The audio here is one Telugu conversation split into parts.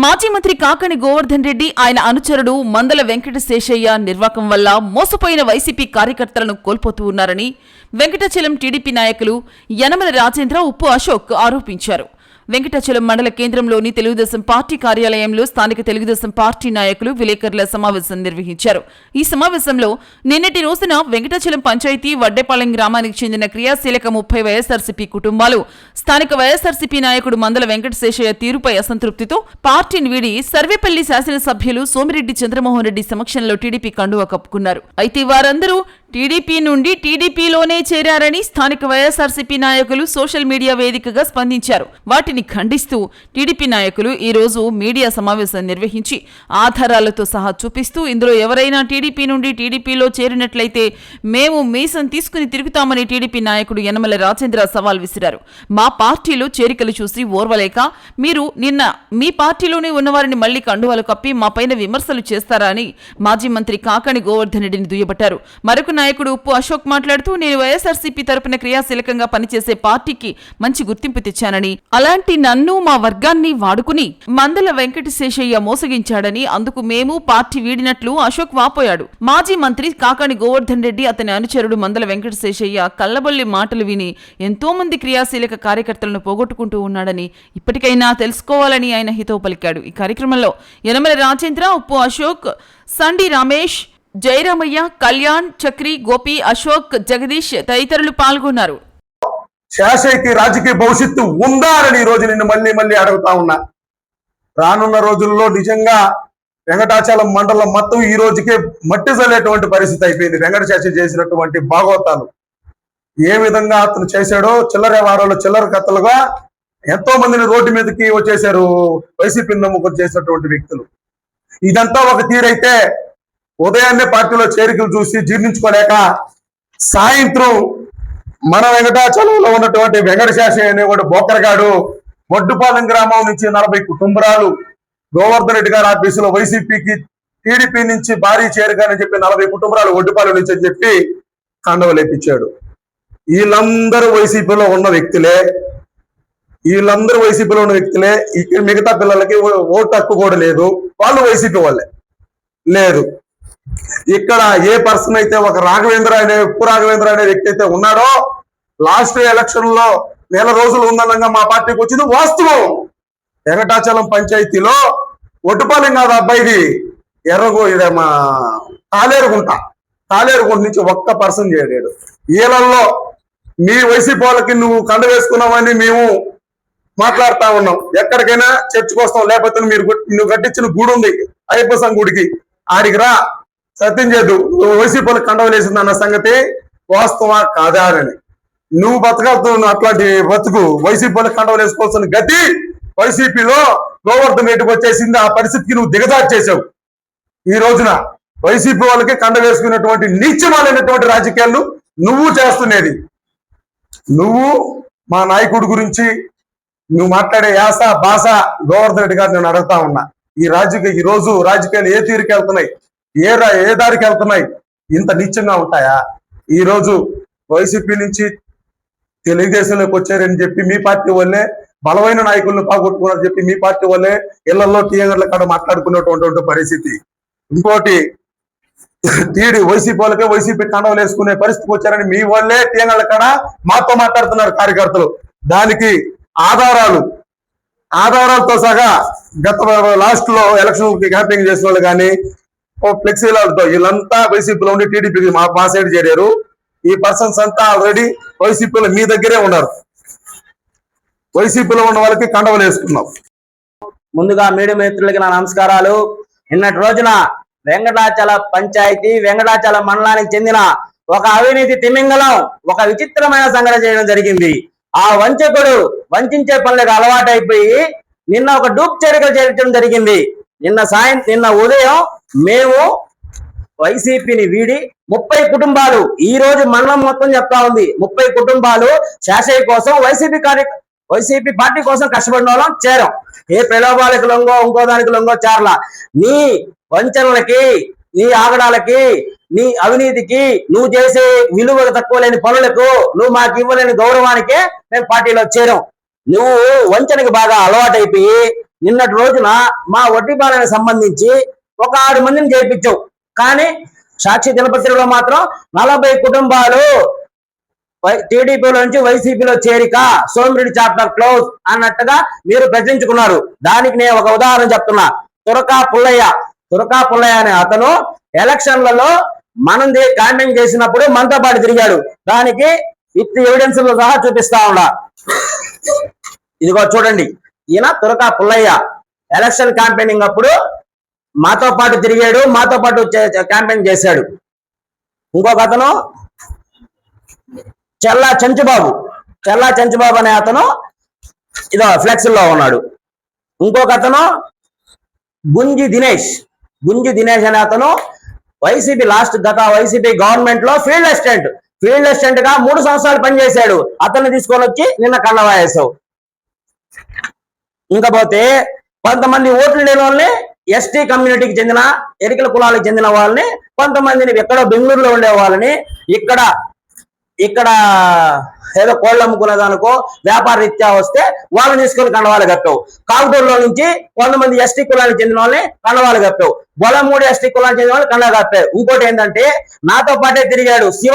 మాజీ మంత్రి కాకాని గోవర్ధన్ రెడ్డి ఆయన అనుచరుడు మందల వెంకట శేషయ్య నిర్వాకం వల్ల మోసపోయిన వైసీపీ కార్యకర్తలను కోల్పోతూ ఉన్నారని వెంకటాచలం టీడీపీ నాయకులు యనమల రాజేంద్ర, ఉప్పు అశోక్ ఆరోపించారు. వెంకటాచలం మండల కేంద్రంలోని తెలుగుదేశం పార్టీ కార్యాలయంలో స్థానిక తెలుగుదేశం పార్టీ నాయకులు విలేకరుల సమావేశం నిర్వహించారు. ఈ సమావేశంలో నిన్నటి రోజున వెంకటాచలం పంచాయతీ వడ్డేపాలెం గ్రామానికి చెందిన క్రియాశీలక 30 వైఎస్ఆర్సీపీ కుటుంబాలు స్థానిక వైఎస్ఆర్సీపీ నాయకుడు మందల వెంకట శేషయ్య తీరుపై అసంతృప్తితో పార్టీని వీడి సర్వేపల్లి శాసనసభ్యులు సోమిరెడ్డి చంద్రమోహన్ రెడ్డి సమక్షంలో టీడీపీ కండువా కప్పుకున్నారు. అయితే వారందరూ టీడీపీ నుండి టీడీపీలోనే చేరారని స్థానిక వైఎస్ఆర్సీపీ నాయకులు సోషల్ మీడియా వేదికగా స్పందించారు. వాటిని ఖండిస్తూ టీడీపీ నాయకులు ఈ రోజు మీడియా సమావేశం నిర్వహించి ఆధారాలతో సహా చూపిస్తూ ఇందులో ఎవరైనా టీడీపీ నుండి టీడీపీలో చేరినట్లయితే మేము మీసం తీసుకుని తిరుగుతామని టీడీపీ నాయకుడు యనమల రాజేంద్ర సవాల్ విసిరారు. మా పార్టీలో చేరికలు చూసి ఓర్వలేక మీరు నిన్న మీ పార్టీలోనే ఉన్నవారిని మళ్లీ కండువాలు కప్పి మా పైన విమర్శలు చేస్తారా అని మాజీ మంత్రి కాకాని గోవర్ధన్ రెడ్డిని దుయ్యబట్టారు. మరొక నాయకుడు ఉప్పు అశోక్ మాట్లాడుతూ నేను వైఎస్ఆర్సీపీ తరపున క్రియాశీలకంగా పనిచేసే పార్టీకి మంచి గుర్తింపు తెచ్చానని, అలాంటి నన్ను మా వర్గాన్ని వాడుకుని మందల వెంకట శేషయ్య మోసగించాడని, అందుకు మేము పార్టీ వీడినట్లు అశోక్ వాపోయాడు. మాజీ మంత్రి కాకాని గోవర్ధన్ రెడ్డి, అతని అనుచరుడు మందల వెంకట శేషయ్య కల్లబొల్లి మాటలు విని ఎంతో మంది క్రియాశీలక కార్యకర్తలను పోగొట్టుకుంటూ ఉన్నాడని ఇప్పటికైనా తెలుసుకోవాలని ఆయన హితవు పలికాడు. ఈ కార్యక్రమంలో యనమల రాజేంద్ర, ఉప్పు అశోక్, సండి రమేష్, జయరామయ్య, కళ్యాణ్, చక్రి, గోపి, అశోక్, జగదీష్ తదితరులు పాల్గొన్నారు. శాసయ్యకి రాజకీయ భవిష్యత్తు ఉందా అని ఈ రోజు నిన్ను మళ్ళీ అడుగుతా ఉన్నా. రానున్న రోజుల్లో నిజంగా వెంకటాచలం మండలం మొత్తం ఈ రోజుకే మట్టి చల్లేటువంటి పరిస్థితి అయిపోయింది. వెంకటశాస్త్రి చేసినటువంటి భాగవతాలు ఏ విధంగా అతను చేశాడో, చిల్లర వ్యవహారాలు చిల్లర కత్తలుగా ఎంతో మందిని రోడ్డు మీదకి వచ్చేశారు వైసీపీ నమ్ముకొని చేసినటువంటి వ్యక్తులు. ఇదంతా ఒక తీరైతే ఉదయాన్నే పార్టీలో చేరికలు చూసి జీర్ణించుకోలేక సాయంత్రం మన వెంకటాచలంలో ఉన్నటువంటి వెంకటశాస్త్రి అనేవాడు బోకరగాడు వడ్డుపాలెం గ్రామం నుంచి 40 కుటుంబాలు గోవర్ధన్ రెడ్డి గారి ఆఫీసులో వైసీపీకి టీడీపీ నుంచి భారీ చేరికని చెప్పి 40 కుటుంబాలు వడ్డుపాలెం నుంచి అని చెప్పి కండవ లేపించాడు. వీళ్ళందరూ వైసీపీలో ఉన్న వ్యక్తులే. ఇక్కడ మిగతా పిల్లలకి ఓటు హక్కు కూడా లేదు. వాళ్ళు వైసీపీ వాళ్ళే లేదు. ఇక్కడ ఏ పర్సన్ అయితే ఒక ఉప్పు రాఘవేంద్ర అనే వ్యక్తి అయితే ఉన్నాడో, లాస్ట్ ఎలక్షన్ లో 1 రోజులు ఉందనంగా మా పార్టీకి వచ్చింది వాస్తవం. వెంకటాచలం పంచాయతీలో ఒడ్డుపాలెం కాదు అబ్బాయిది, మా తాలేరుగుంట నుంచి ఒక్క పర్సన్ చేయలేడు. వీళ్ళల్లో మీ వైసీపీ వాళ్ళకి నువ్వు కండ వేసుకున్నావని మేము మాట్లాడుతా ఉన్నాం. ఎక్కడికైనా చర్చకు వస్తాం, లేకపోతే నువ్వు కట్టించిన గుడి ఉంది అయ్యప్ప స్వామి గుడికి, ఆడికి రా, సత్యం చేద్దు నువ్వు వైసీపీలకు కండవలేసింది అన్న సంగతి వాస్తవా కాదా అని. నువ్వు బతకాలతో అట్లాంటి బతుకు వైసీపీలకు కండవలేసుకోవాల్సిన గతి వైసీపీలో గోవర్ధన్ రెడ్డికి వచ్చేసింది. ఆ పరిస్థితికి నువ్వు దిగజారు చేసావు. ఈ రోజున వైసీపీ వాళ్ళకి కండ వేసుకున్నటువంటి నీచమైనటువంటి రాజకీయాలు నువ్వు చేస్తున్నది. నువ్వు మా నాయకుడి గురించి నువ్వు మాట్లాడే యాస భాష గోవర్ధన్ రెడ్డి గారు నేను అడుగుతా ఉన్నా. ఈ రోజు రాజకీయాలు ఏ తీరుకి వెళ్తున్నాయి, ఏ దారికి వెళ్తున్నాయి? ఇంత నీచంగా ఉంటాయా? ఈ రోజు వైసీపీ నుంచి తెలుగుదేశంలోకి వచ్చారని చెప్పి మీ పార్టీ వల్లే బలమైన నాయకులను పాగొట్టుకున్నారని చెప్పి మీ పార్టీ వల్లే ఇళ్లలో టీఎంల కాడ మాట్లాడుకున్నటువంటి పరిస్థితి. ఇంకోటి వైసీపీ వాళ్ళకే వైసీపీ కండవలు వేసుకునే పరిస్థితికి వచ్చారని మీ వాళ్ళే టీఎంల కాడ మాతో మాట్లాడుతున్నారు కార్యకర్తలు. దానికి ఆధారాలతో సహా గత లాస్ట్ లో ఎలక్షన్ క్యాంపెయిన్ చేసిన వాళ్ళు కానీ ఫ్లెక్సీలతో వీళ్ళంతా వైసీపీలో ఉండి టీడీపీకి మా సైడ్ చేరారు. ఈ పర్సన్స్ అంతా ఆల్రెడీ వైసీపీలో మీ దగ్గరే ఉన్నారు. వైసీపీలో ఉన్న వాళ్ళకి కండవలు వేసుకున్నాం. ముందుగా మీడియా మిత్రులకి నా నమస్కారాలు. నిన్నటి రోజున వెంకటాచల పంచాయతీ వెంకటాచల మండలానికి చెందిన ఒక అవినీతి తిమింగలం ఒక విచిత్రమైన సంఘటన చేయడం జరిగింది. ఆ వంచకుడు వంచే పనులకు అలవాటైపోయి నిన్న ఒక డూప్ చేరికలు చేర్చడం జరిగింది. నిన్న ఉదయం మేము వైసీపీని వీడి 30 కుటుంబాలు, ఈ రోజు మండలం మొత్తం చెప్తా ఉంది, 30 కుటుంబాలు శాసయ్య కోసం వైసీపీ పార్టీ కోసం కష్టపడిన వాళ్ళం చేరం. ఏ ప్రలోభాలకు లొంగో ఇంకో దానికి లొంగో చేరలా. నీ వంచనలకి, నీ ఆగడాలకి, నీ అవినీతికి, నువ్వు చేసే విలువ తక్కువ లేని పనులకు, నువ్వు మాకు ఇవ్వలేని గౌరవానికే మేము పార్టీలో చేరాం. నువ్వు వంచనకి బాగా అలవాటైపోయి నిన్నటి రోజున మా వడ్డీపాలనకు సంబంధించి ఒక 6 మందిని చేర్పించావు. కానీ సాక్షి దినపత్రికలో మాత్రం 40 కుటుంబాలు టీడీపీలో నుంచి వైసీపీలో చేరిక, సోమిరెడ్డి చాప్టర్ క్లోజ్ అన్నట్టుగా మీరు ప్రచురించుకున్నారు. దానికి నేను ఒక ఉదాహరణ చెప్తున్నా. తురకా పుల్లయ్య అనే అతను ఎలక్షన్లలో మనంది క్యాంపెయిన్ చేసినప్పుడు మనతో పాటు తిరిగాడు. దానికి విత్ ఎవిడెన్స్ తో సహా చూపిస్తా ఉన్నా. ఇదిగో చూడండి, ఈయన తురకా పుల్లయ్య ఎలక్షన్ క్యాంపెయినింగ్ అప్పుడు మాతో పాటు తిరిగాడు, మాతో పాటు క్యాంపెయిన్ చేశాడు. ఇంకొక అతను చెల్లా చెంచుబాబు అనే అతను ఇదో ఫ్లెక్స్ లో ఉన్నాడు. ఇంకొక అతను గుంజి దినేష్ అనే అతను గత వైసీపీ గవర్నమెంట్ లో ఫీల్డ్ అసిస్టెంట్ గా 3 సంవత్సరాలు పనిచేశాడు. అతన్ని తీసుకొని వచ్చి నిన్న కండవాయేశావు. ఇంకపోతే కొంతమంది ఓట్లు లేని వాళ్ళని, ఎస్టీ కమ్యూనిటీకి చెందిన ఎరికల కులాలకు చెందిన వాళ్ళని, కొంతమందిని ఎక్కడో బెంగళూరులో ఉండే వాళ్ళని ఇక్కడ ఏదో కోళ్ళు అమ్ముకునేదానికో వ్యాపార రీత్యా వస్తే వాళ్ళని తీసుకొని కండవాలు కప్పావు. కాకుటూరులో నుంచి కొంతమంది ఎస్టీ కులానికి చెందిన వాళ్ళని కండవాలు కప్పావు. బొలమూడి ఎస్టీ కులానికి చెందిన వాళ్ళని కండ కప్పావు. ఇంకోటి ఏంటంటే నాతో పాటే తిరిగాడు శివ,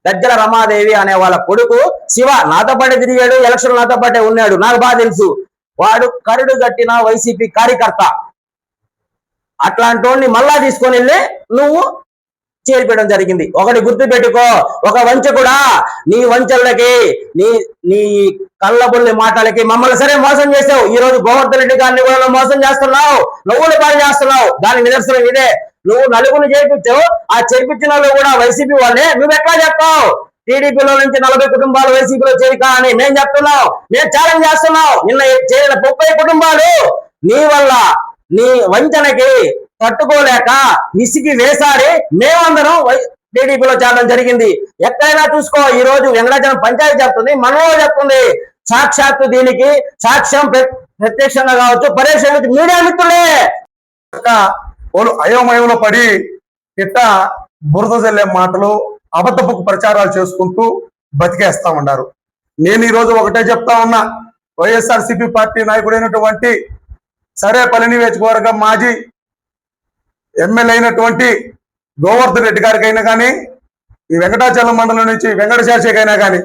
గజ్జల రమాదేవి అనే వాళ్ళ కొడుకు శివ నాతో పాటే తిరిగాడు. ఎలక్షన్ నాతో పాటే ఉన్నాడు, నాకు బాగా తెలుసు. వాడు కరుడు గట్టిన వైసీపీ కార్యకర్త. అట్లాంటి వాడిని మళ్ళా తీసుకొని వెళ్ళి నువ్వు చేరిపోయడం జరిగింది. ఒకటి గుర్తు పెట్టుకో, ఒక వంచకుడా, నీ వంచలకి నీ కళ్ళబుల్లి మాటలకి మమ్మల్ని సరే మోసం చేసావు. ఈ రోజు గోవర్ధన్ రెడ్డి గారిని కూడా మోసం చేస్తున్నావు, నువ్వులు పాలు చేస్తున్నావు. దానికి నిదర్శనం ఇదే. నువ్వు నలుగురిని చేర్పించావు, ఆ చేర్పించిన వాళ్ళు కూడా వైసీపీ వాళ్ళే. నువ్వు ఎట్లా చెప్తావు టీడీపీలో నుంచి 40 కుటుంబాలు వైసీపీలో చేరిక అని? మేము చెప్తున్నావు, మేము ఛాలెంజ్ చేస్తున్నావు. నిన్న చేరిన 30 కుటుంబాలు నీ వల్ల, నీ వంచనకి తట్టుకోలేక విసిగి వేసారి మేమందరం టీడీపీలో చేరడం జరిగింది. ఎక్కడైనా చూసుకో, ఈ రోజు వెంకటాచలం పంచాయతీ చెప్తుంది, మనలో చెప్తుంది. సాక్షాత్తు దీనికి సాక్ష్యం ప్రత్యక్షంగా కావచ్చు, పరోక్షంగా మీడియా మిత్రులే వాళ్ళు అయోమయంలో పడి ఇట్ట బురద జల్లే మాటలు, అబద్ధపు ప్రచారాలు చేసుకుంటూ బతికేస్తా ఉన్నారు. నేను ఈ రోజు ఒకటే చెప్తా ఉన్నా, వైఎస్ఆర్సీపీ పార్టీ నాయకుడైనటువంటి సరేపల్లి నియోజకవర్గం మాజీ ఎమ్మెల్యే అయినటువంటి గోవర్ధన్ రెడ్డి గారికైనా కానీ, ఈ వెంకటాచలం మండలం నుంచి వెంకటశాషకైనా కానీ,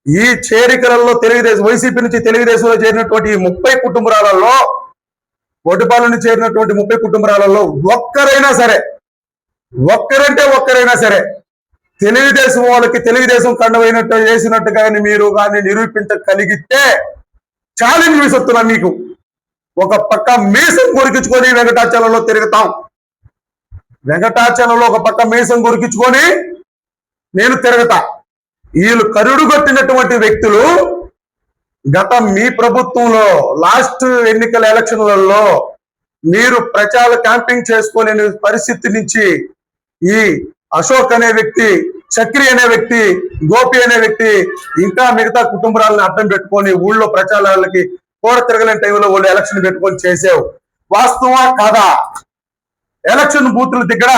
ఈ చేరికలలో తెలుగుదేశం వైసీపీ నుంచి తెలుగుదేశంలో చేరినటువంటి 30 కుటుంబాలలో, ఒడ్డుపాల నుంచి చేరినటువంటి 30 కుటుంబాలలో ఒక్కరైనా సరే తెలుగుదేశం వాళ్ళకి తెలుగుదేశం కండమైనట్టు చేసినట్టు కానీ మీరు కానీ నిరూపించగలిగితే ఛాలెంజ్ విసురుతున్నా మీకు. ఒక పక్క మీసం కొరికించుకొని వెంకటాచలంలో తిరుగుతాం. వెంకటాచలంలో ఒక పక్క మీసం కొరికించుకొని నేను తిరగతా. వీళ్ళు కరుడు కొట్టినటువంటి వ్యక్తులు గత మీ ప్రభుత్వంలో లాస్ట్ ఎన్నికల ఎలక్షన్లలో మీరు ప్రచార క్యాంపింగ్ చేసుకునే పరిస్థితి నుంచి ఈ అశోక్ అనే వ్యక్తి, చక్రి అనే వ్యక్తి, గోపి అనే వ్యక్తి, ఇంకా మిగతా కుటుంబాలను అర్థం పెట్టుకొని ఊళ్ళో ప్రచారాలకి కూర తిరగలేని టైంలో వాళ్ళు ఎలక్షన్ పెట్టుకొని చేసావు. వాస్తవా కాదా? ఎలక్షన్ బూతుల దగ్గర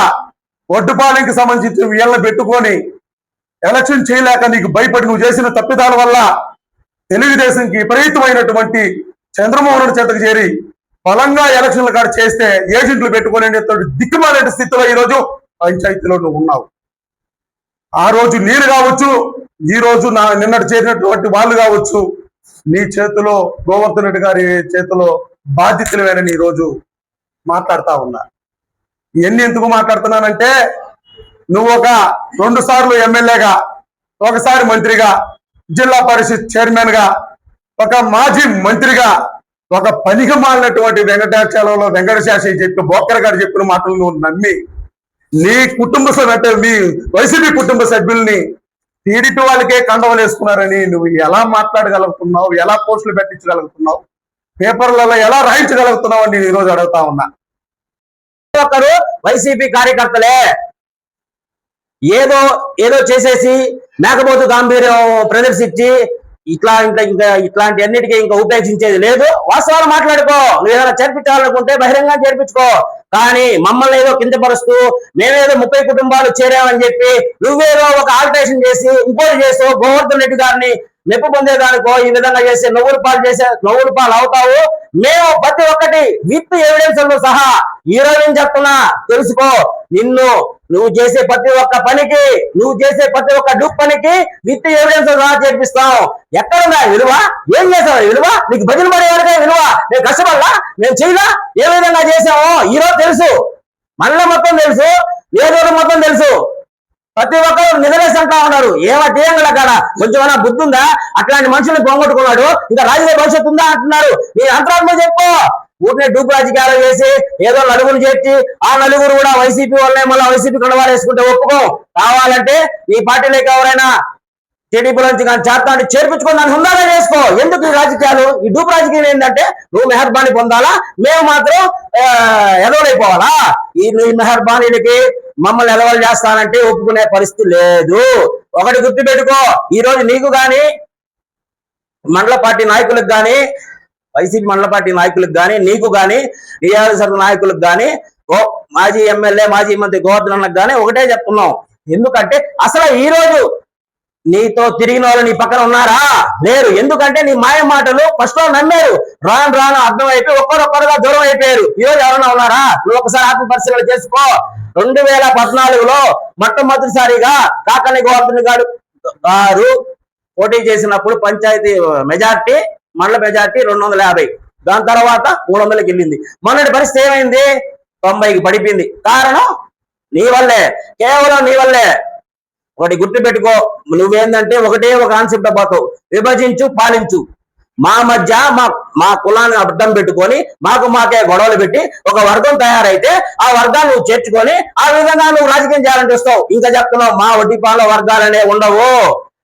ఒడ్డుపాలెంకి సంబంధించి వీళ్ళని పెట్టుకొని ఎలక్షన్ చేయలేక నీకు భయపడి నువ్వు చేసిన తప్పిదాల వల్ల తెలుగుదేశంకి విపరీతమైనటువంటి చంద్రమోహన్ రెడ్డి చేతకు చేరి బలంగా ఎలక్షన్లు కాడ చేస్తే ఏజెంట్లు పెట్టుకునే దిక్కుమాలే స్థితిలో ఈ రోజు పంచాయతీలో నువ్వు ఉన్నావు. ఆ రోజు నేను కావచ్చు, ఈ రోజు నిన్నటి చేరినటువంటి వాళ్ళు కావచ్చు, నీ చేతిలో గోవర్ధన్ రెడ్డి గారి చేతిలో బాధ్యతలేనని ఈ రోజు మాట్లాడుతా ఉన్నా. ఇవన్నీ ఎందుకు మాట్లాడుతున్నానంటే, నువ్వు ఒక 2 సార్లు ఎమ్మెల్యేగా, ఒకసారి మంత్రిగా, జిల్లా పరిషత్ చైర్మన్ గా, ఒక మాజీ మంత్రిగా, ఒక పనికి మాలినటువంటి వెంకటాచలంలో వెంకటశాషి చెప్పి బోక్కర్ గారు చెప్పిన మాటలు నువ్వు నమ్మి నీ కుటుంబ సభ్యులు, మీ వైసీపీ కుటుంబ సభ్యుల్ని టీడీపీ వాళ్ళకే కండవలు వేసుకున్నారని నువ్వు ఎలా మాట్లాడగలుగుతున్నావు? ఎలా పోస్టులు పెట్టించగలుగుతున్నావు? పేపర్లలో ఎలా రాయించగలుగుతున్నావు అని నేను ఈరోజు అడుగుతా ఉన్నా. ఒక్కరు వైసీపీ కార్యకర్తలే ఏదో చేసేసి మేకపోతు గాంభీర్యం ప్రదర్శించి ఇట్లాంటి అన్నిటికీ ఇంకా ఉపేక్షించేది లేదు. వాస్తవాలు మాట్లాడుకో. నువ్వు ఏదైనా చేర్పించాలనుకుంటే బహిరంగంగా చేర్పించుకో. కానీ మమ్మల్ని ఏదో కించపరుస్తూ మేమేదో 30 కుటుంబాలు చేరామని చెప్పి నువ్వేదో ఒక ఆల్టరేషన్ చేసి ఇంకోటి చేసో గోవర్ధన్ రెడ్డి గారిని మెప్పు పొందేదానికో ఈ విధంగా చేసే నవ్వులు పాలు అవుతావు. మేము ప్రతి ఒక్కటి విత్ ఎవిడెన్స్ సహా ఈ రోజు నేను చెప్తున్నా, తెలుసుకో. నువ్వు చేసే ప్రతి ఒక్క పనికి, నువ్వు చేసే ప్రతి ఒక్క డూప్ పనికి విత్ ఎవిడెన్స్ సహా చేపిస్తాం. ఎక్కడున్నా విలువ? ఏం చేసావు విలువ? నీకు భజన పడేవాడికే విలువ. నేను కష్టపడలా, మేము చేయలా, ఏ విధంగా చేసామో ఈ రోజు తెలుసు. మళ్ళీ మొత్తం తెలుసు, ఏదో మొత్తం తెలుసు. ప్రతి ఒక్కరు నిజలేసి అంటా ఉన్నారు. ఏమటేంగల కాడ కొంచెమైనా బుద్ధి ఉందా? అట్లాంటి మనుషుల్ని పోగొట్టుకున్నాడు, ఇంకా రాజకీయ భవిష్యత్తు ఉందా అంటున్నారు. నీ అంతరాత్మ చెప్పు. ఊరినే డూపు రాజకీయాలు చేసి ఏదో నలుగురు చేర్చి ఆ నలుగురు కూడా వైసీపీ వాళ్ళే మళ్ళీ వైసీపీ కండవాలు వేసుకుంటే ఒప్పుకో. కావాలంటే నీ పార్టీలోకి ఎవరైనా టీడీపీ నుంచి కానీ చేస్తా అంటే చేర్పించుకొని దాన్ని హుందాగా చేసుకో. ఎందుకు ఈ రాజకీయాలు? ఈ డూపు రాజకీయం ఏంటంటే నువ్వు మెహర్బానీ పొందాలా, మేము మాత్రం ఎదవలైపోవాలా? ఈ మెహర్బానీలకి మమ్మల్ని ఎదవలు చేస్తానంటే ఒప్పుకునే పరిస్థితి లేదు. ఒకటి గుర్తుపెట్టుకో, ఈ రోజు నీకు గాని మండల పార్టీ నాయకులకు గాని, వైసీపీ మండల పార్టీ నాయకులకు గాని, నీకు గాని, నియోజకవర్గ నాయకులకు గాని, మాజీ ఎమ్మెల్యే మాజీ మంత్రి గోవర్ధనకు గాని ఒకటే చెప్తున్నాం. ఎందుకంటే అసలు ఈ రోజు నీతో తిరిగిన వాళ్ళు నీ పక్కన ఉన్నారా? లేరు. ఎందుకంటే నీ మాయ మాటలు ఫస్ట్ లో నమ్మారు, రాను రాను అర్థం అయిపోయి ఒక్కరొక్కరుగా దూరం అయిపోయారు. ఈ రోజు ఎవరైనా ఉన్నారా? నువ్వు ఒకసారి ఆత్మ పరిశీలన చేసుకో. 2014లో మొట్టమొదటిసారిగా కాకని గోవర్ధన్ గారు పోటీ చేసినప్పుడు పంచాయతీ మెజార్టీ, మండల మెజార్టీ 250, దాని తర్వాత 300కి వెళ్ళింది. మొన్నటి పరిస్థితి ఏమైంది? 90కి పడిపోయింది. కారణం నీ వల్లే, కేవలం నీ వల్లే. ఒకటి గుర్తుపెట్టుకో, నువ్వేందంటే ఒకటే ఒక కాన్సెప్ట్ పోతావు, విభజించు పాలించు. మా మధ్య మా కులాన్ని అర్థం పెట్టుకొని మాకే గొడవలు పెట్టి ఒక వర్గం తయారైతే ఆ వర్గాన్ని నువ్వు చేర్చుకొని ఆ విధంగా నువ్వు రాజకీయం చేయాలని చూస్తావు. ఇంకా చెప్తున్నావు మా వడ్డీపాల వర్గాలనే ఉండవు,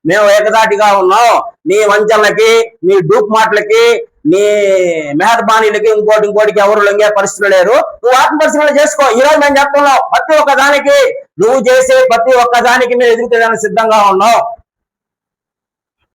మేము ఏకదాటిగా ఉన్నాం. నీ వంచనలకి, నీ డూప్ మాటలకి, నీ మెహర్బానీలకి ఇంకోటికి ఎవరు లొంగే పరిస్థితులు లేరు. నువ్వు ఆత్మపరిశీలన చేసుకో. ఈ రోజు మేము చెప్తున్నాం, ప్రతి ఒక్క దానికి నువ్వు చేసే ప్రతి ఒక్క దానికి మేము ఎదుర్కోవడానికి సిద్ధంగా ఉన్నాం.